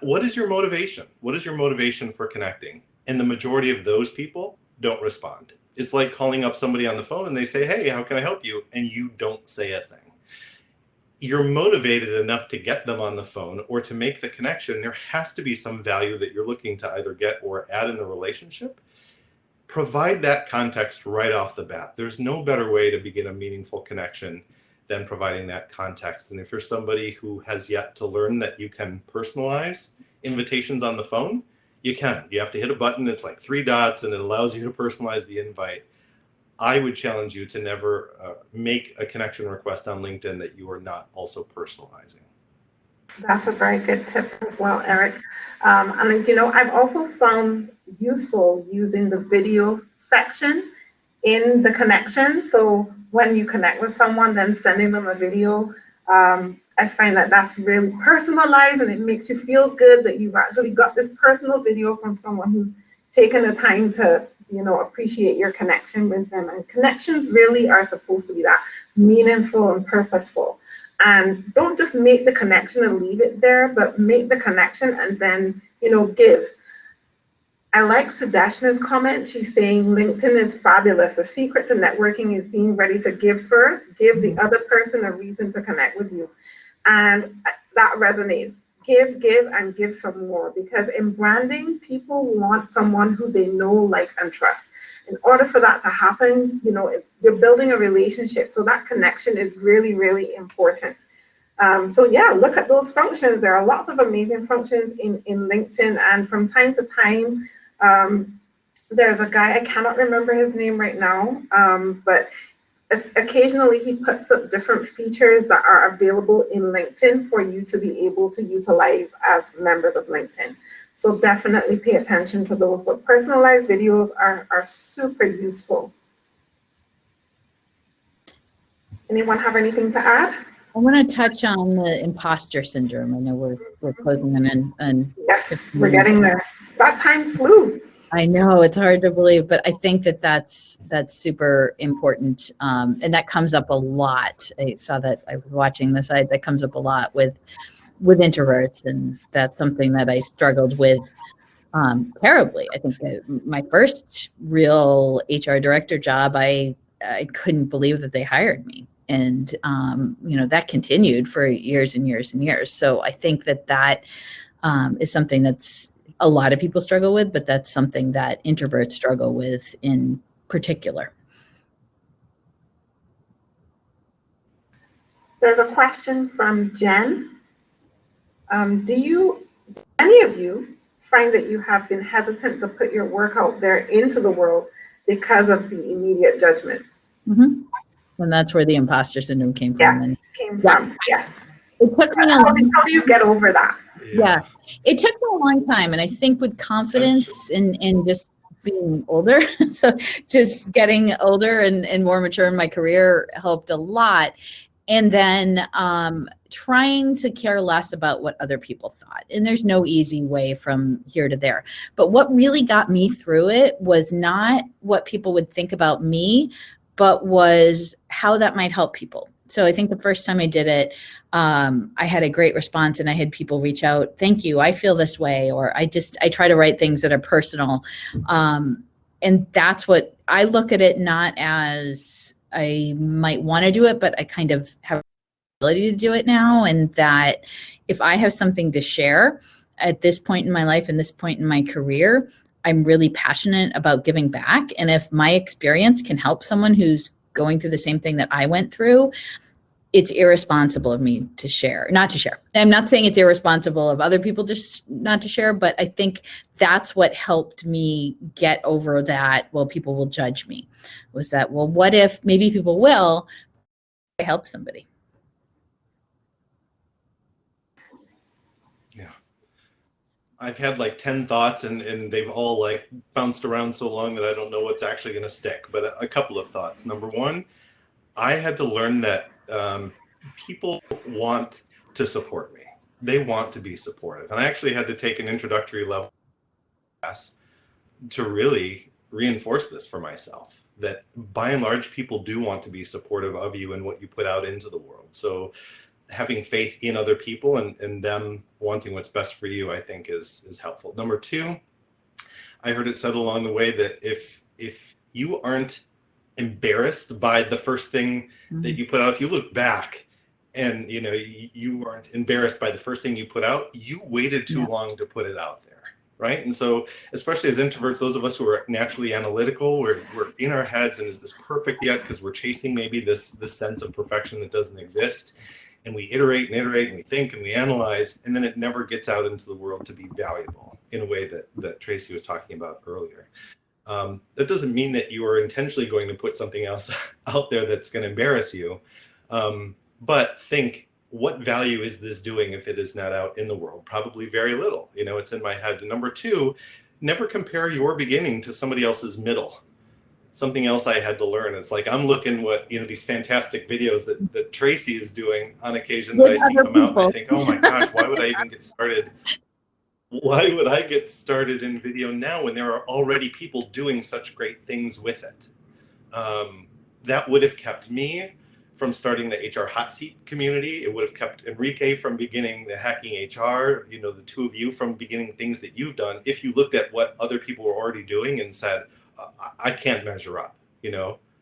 What is your motivation? What is your motivation for connecting? And the majority of those people don't respond. It's like calling up somebody on the phone and they say, hey, how can I help you? And you don't say a thing. You're motivated enough to get them on the phone or to make the connection. There has to be some value that you're looking to either get or add in the relationship. Provide that context right off the bat. There's no better way to begin a meaningful connection than providing that context. And if you're somebody who has yet to learn that you can personalize invitations on the phone, you can. You have to hit a button. It's like 3 dots, and it allows you to personalize the invite. I would challenge you to never make a connection request on LinkedIn that you are not also personalizing. That's a very good tip as well, Erich. And I've also found useful using the video section in the connection. So when you connect with someone, then sending them a video, I find that that's really personalized, and it makes you feel good that you've actually got this personal video from someone who's taken the time to, appreciate your connection with them. And connections really are supposed to be that meaningful and purposeful. And don't just make the connection and leave it there, but make the connection and then, give. I like Sudeshna's comment. She's saying LinkedIn is fabulous. The secret to networking is being ready to give first, give the other person a reason to connect with you. And that resonates give, and give some more, because in branding, people want someone who they know, like, and trust. In order for that to happen, you're building a relationship. So that connection is really, really important. So yeah, look at those functions. There are lots of amazing functions in LinkedIn. And from time to time, there's a guy, I cannot remember his name right now, but occasionally he puts up different features that are available in LinkedIn for you to be able to utilize as members of LinkedIn. So definitely pay attention to those, but personalized videos are super useful. Anyone have anything to add? I want to touch on the imposter syndrome. I know we're closing in. Yes, we're getting there. That time flew. I know, it's hard to believe, but I think that's super important, and that comes up a lot. I saw that, I was watching this, that comes up a lot with introverts, and that's something that I struggled with terribly. I think my first real HR director job, I couldn't believe that they hired me, and that continued for years and years and years. So I think that is something that's a lot of people struggle with, but that's something that introverts struggle with in particular. There's a question from Jen. Do any of you find that you have been hesitant to put your work out there into the world because of the immediate judgment? Mm-hmm. And that's where the imposter syndrome came from. Yes. It took me how do you get over that? Yeah, it took me a long time. And I think with confidence and just being older, so just getting older and more mature in my career helped a lot. And then trying to care less about what other people thought. And there's no easy way from here to there. But what really got me through it was not what people would think about me, but was how that might help people. So I think the first time I did it, I had a great response, and I had people reach out, thank you, I feel this way, or I try to write things that are personal. And that's what I look at it, not as I might want to do it, but I kind of have the ability to do it now. And that if I have something to share at this point in my life and this point in my career, I'm really passionate about giving back. And if my experience can help someone who's going through the same thing that I went through, it's irresponsible of me to share, not to share. I'm not saying it's irresponsible of other people just not to share, but I think that's what helped me get over that, well, people will judge me, was that, well, what if maybe people will, I help somebody? Yeah. I've had like 10 thoughts and they've all like bounced around so long that I don't know what's actually going to stick, but a couple of thoughts. Number one, I had to learn that people want to support me. They want to be supportive. And I actually had to take an introductory level class to really reinforce this for myself, that by and large, people do want to be supportive of you and what you put out into the world. So having faith in other people and them wanting what's best for you, I think is helpful. Number two, I heard it said along the way that if you aren't embarrassed by the first thing that you put out, if you look back and you aren't embarrassed by the first thing you put out, you waited too long to put it out there, right? And so especially as introverts, those of us who are naturally analytical, we're in our heads, and is this perfect yet? Because we're chasing maybe this sense of perfection that doesn't exist. And we iterate and iterate and we think and we analyze, and then it never gets out into the world to be valuable in a way that Tracie was talking about earlier. That doesn't mean that you are intentionally going to put something else out there that's going to embarrass you. But think, what value is this doing if it is not out in the world? Probably very little. It's in my head. And number two, never compare your beginning to somebody else's middle. Something else I had to learn. It's like I'm looking what these fantastic videos that Tracie is doing on occasion that I see come out, and I think, oh my gosh, why would I even get started? Why would I get started in video now when there are already people doing such great things with it? That would have kept me from starting the HR hot seat community. It would have kept Enrique from beginning the hacking HR, the two of you from beginning things that you've done. If you looked at what other people were already doing and said, I can't measure up,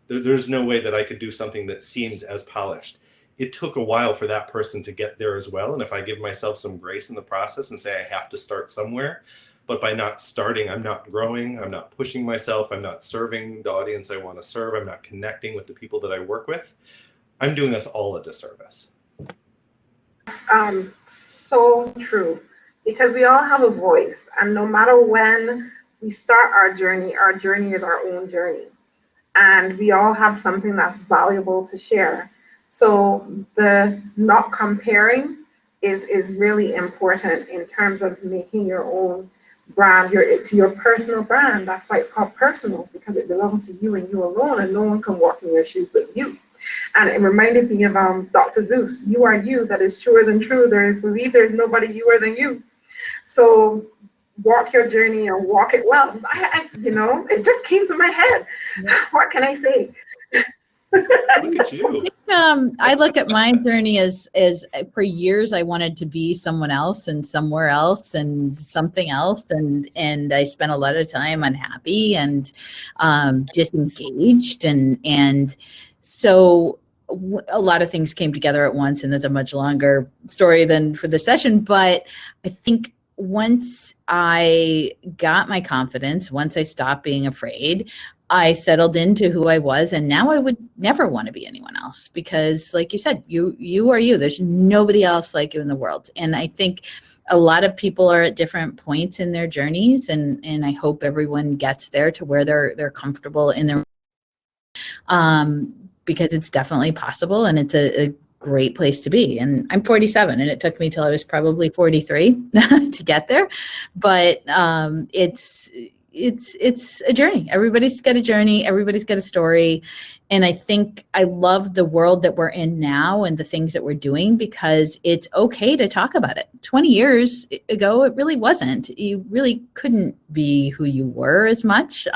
there's no way that I could do something that seems as polished. it took a while for that person to get there as well. And if I give myself some grace in the process and say I have to start somewhere, but by not starting, I'm not growing, I'm not pushing myself, I'm not serving the audience I want to serve, I'm not connecting with the people that I work with, I'm doing us all a disservice. So true, because we all have a voice, and no matter when we start our journey is our own journey, and we all have something that's valuable to share. So the not comparing is really important in terms of making your own brand. It's your personal brand. That's why it's called personal, because it belongs to you and you alone, and no one can walk in your shoes but you. And it reminded me of Dr. Seuss. You are you, that is truer than true. Believe there's nobody youer than you. So walk your journey and walk it well. It just came to my head. What can I say? Look at you. I look at my journey as for years I wanted to be someone else and somewhere else and something else, and I spent a lot of time unhappy and disengaged, and so a lot of things came together at once, and that's a much longer story than for the session. But I think once I got my confidence, once I stopped being afraid, I settled into who I was, and now I would never want to be anyone else, because like you said, you are you. There's nobody else like you in the world. And I think a lot of people are at different points in their journeys, and I hope everyone gets there to where they're comfortable in their because it's definitely possible, and it's a great place to be. And I'm 47, and it took me till I was probably 43 to get there, but it's a journey. Everybody's got a journey, everybody's got a story. And I think I love the world that we're in now and the things that we're doing, because it's okay to talk about it. 20 years ago, it really wasn't. You really couldn't be who you were as much.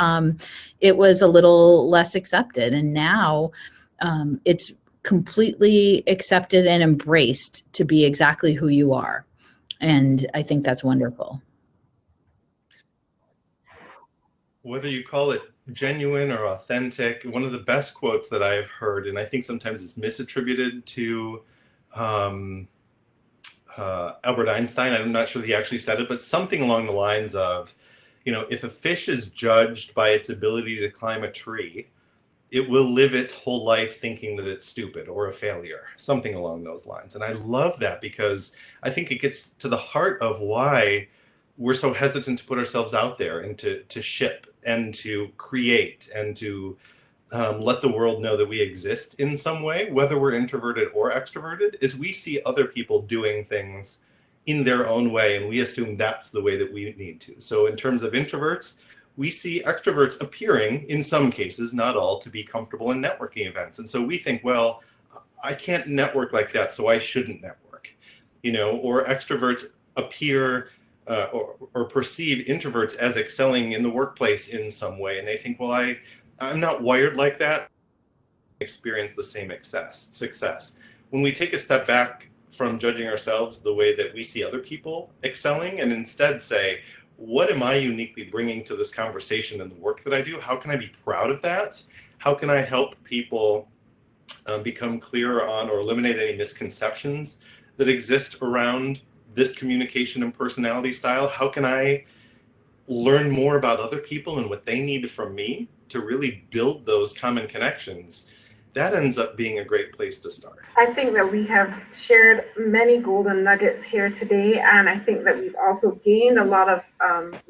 It was a little less accepted, and now it's completely accepted and embraced to be exactly who you are. And I think that's wonderful. Whether you call it genuine or authentic, one of the best quotes that I've heard, and I think sometimes it's misattributed to Albert Einstein. I'm not sure that he actually said it, but something along the lines of, if a fish is judged by its ability to climb a tree, it will live its whole life thinking that it's stupid or a failure, something along those lines. And I love that, because I think it gets to the heart of why we're so hesitant to put ourselves out there and to ship and to create and to let the world know that we exist in some way, whether we're introverted or extroverted, is we see other people doing things in their own way, and we assume that's the way that we need to. So in terms of introverts, we see extroverts appearing, in some cases, not all, to be comfortable in networking events. And so we think, well, I can't network like that, so I shouldn't network. Or extroverts appear or perceive introverts as excelling in the workplace in some way. And they think, well, I'm not wired like that. Experience the same success. When we take a step back from judging ourselves the way that we see other people excelling, and instead say, what am I uniquely bringing to this conversation and the work that I do? How can I be proud of that? How can I help people become clearer on or eliminate any misconceptions that exist around this communication and personality style? How can I learn more about other people and what they need from me to really build those common connections? That ends up being a great place to start. I think that we have shared many golden nuggets here today, and I think that we've also gained a lot of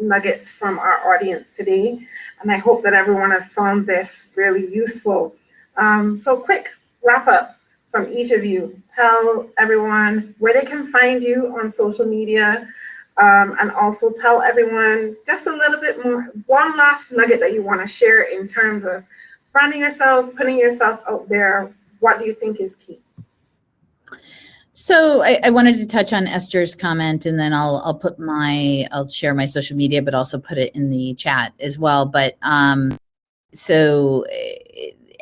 nuggets from our audience today, and I hope that everyone has found this really useful. So quick wrap up from each of you. Tell everyone where they can find you on social media, and also tell everyone just a little bit more, one last nugget that you want to share in terms of branding yourself, putting yourself out there. What do you think is key? So I wanted to touch on Esther's comment, and then I'll share my social media, but also put it in the chat as well. But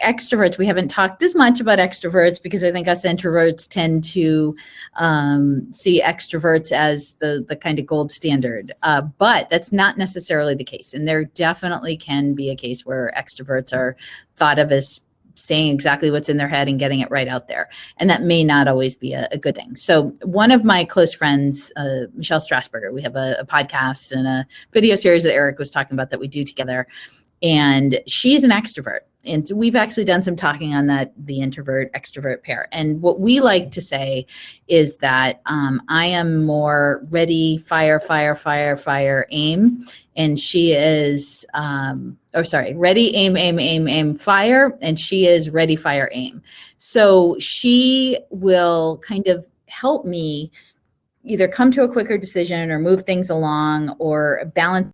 extroverts, we haven't talked as much about extroverts, because I think us introverts tend to see extroverts as the kind of gold standard, but that's not necessarily the case. And there definitely can be a case where extroverts are thought of as saying exactly what's in their head and getting it right out there. And that may not always be a good thing. So one of my close friends, Michelle Strasburger, we have a podcast and a video series that Erich was talking about that we do together. And she's an extrovert. And we've actually done some talking on that, the introvert extrovert pair. And what we like to say is that I am more ready, fire, fire, fire, fire, aim. And she is, ready, aim, aim, aim, aim, fire. And she is ready, fire, aim. So she will kind of help me either come to a quicker decision or move things along or balance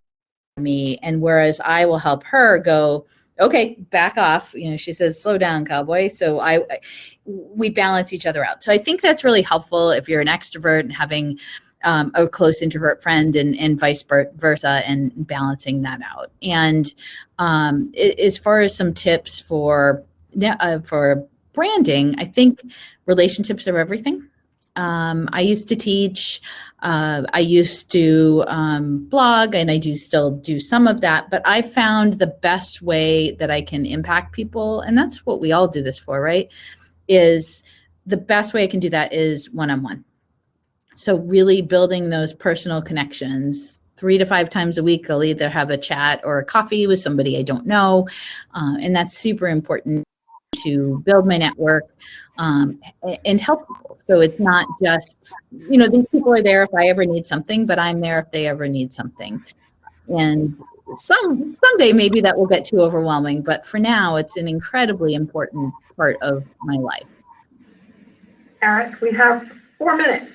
me. And whereas I will help her go, okay, back off. You know, she says, slow down, cowboy. So we balance each other out. So I think that's really helpful if you're an extrovert and having a close introvert friend and vice versa and balancing that out. And as far as some tips for branding, I think relationships are everything. I used to teach, I used to blog, and I do still do some of that, but I found the best way that I can impact people, and that's what we all do this for, right? Is the best way I can do that is one-on-one. So really building those personal connections. 3 to 5 times a week, I'll either have a chat or a coffee with somebody I don't know, and that's super important to build my network and help people. So it's not just, you know, these people are there if I ever need something, but I'm there if they ever need something. And someday maybe that will get too overwhelming, but for now, it's an incredibly important part of my life. Erich, we have 4 minutes.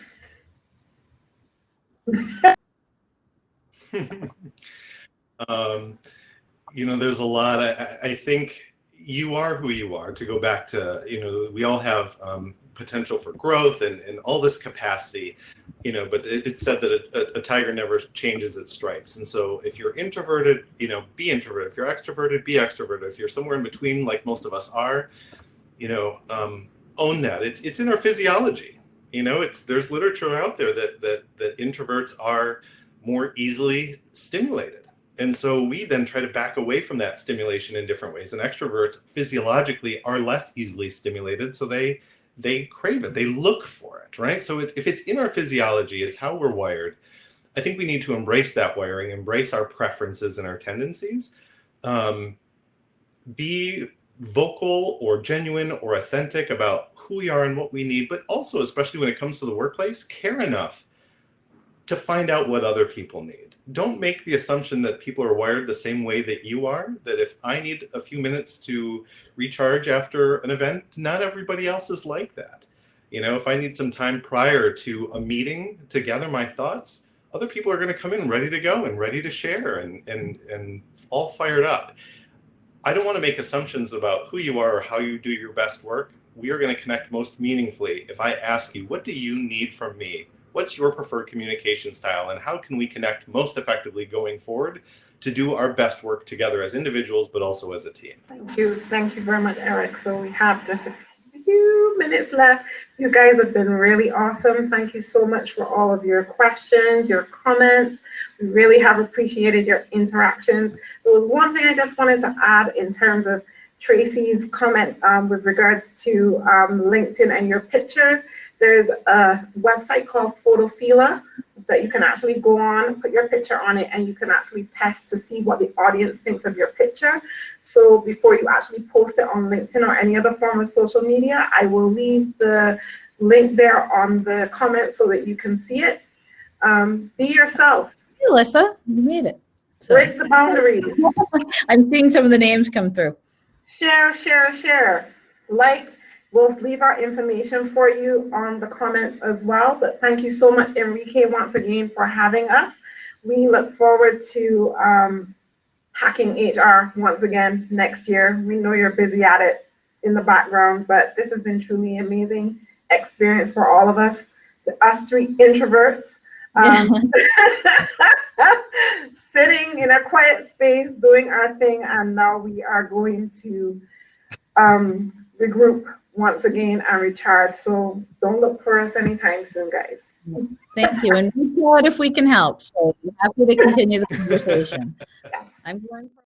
You know, there's a lot. I think you are who you are. To go back to, you know, we all have potential for growth and all this capacity, you know, but it's said that a tiger never changes its stripes. And so if you're introverted, you know, be introverted. If you're extroverted, be extroverted. If you're somewhere in between, like most of us are, you know, own that. It's in our physiology. You know, there's literature out there that introverts are more easily stimulated. And so we then try to back away from that stimulation in different ways. And extroverts physiologically are less easily stimulated. So they crave it, they look for it, right? So if it's in our physiology, it's how we're wired. I think we need to embrace that wiring, embrace our preferences and our tendencies. Be vocal or genuine or authentic about who we are and what we need, but also, especially when it comes to the workplace, care enough to find out what other people need. Don't make the assumption that people are wired the same way that you are, that if I need a few minutes to recharge after an event, not everybody else is like that. You know, if I need some time prior to a meeting to gather my thoughts, other people are going to come in ready to go and ready to share and all fired up. I don't want to make assumptions about who you are or how you do your best work. We are going to connect most meaningfully if I ask you, what do you need from me? What's your preferred communication style, and how can we connect most effectively going forward to do our best work together as individuals, but also as a team? Thank you very much, Erich. So we have just a few minutes left. You guys have been really awesome. Thank you so much for all of your questions, your comments. We really have appreciated your interactions. There was one thing I just wanted to add in terms of Tracy's comment with regards to LinkedIn and your pictures. There's a website called Photophila that you can actually go on, put your picture on it, and you can actually test to see what the audience thinks of your picture. So before you actually post it on LinkedIn or any other form of social media, I will leave the link there on the comments so that you can see it. Be yourself. Hey, Alyssa, you made it. So. Break the boundaries. I'm seeing some of the names come through. Share. Like, we'll leave our information for you on the comments as well. But thank you so much, Enrique, once again for having us. We look forward to Hacking HR once again next year. We know you're busy at it in the background, but this has been truly amazing experience for all of us, us 3 introverts. Sitting in a quiet space doing our thing, and now we are going to regroup once again and recharge. So don't look for us anytime soon, guys. Thank you, and reach out if we can help. So we're happy to continue the conversation. Yeah. I'm going for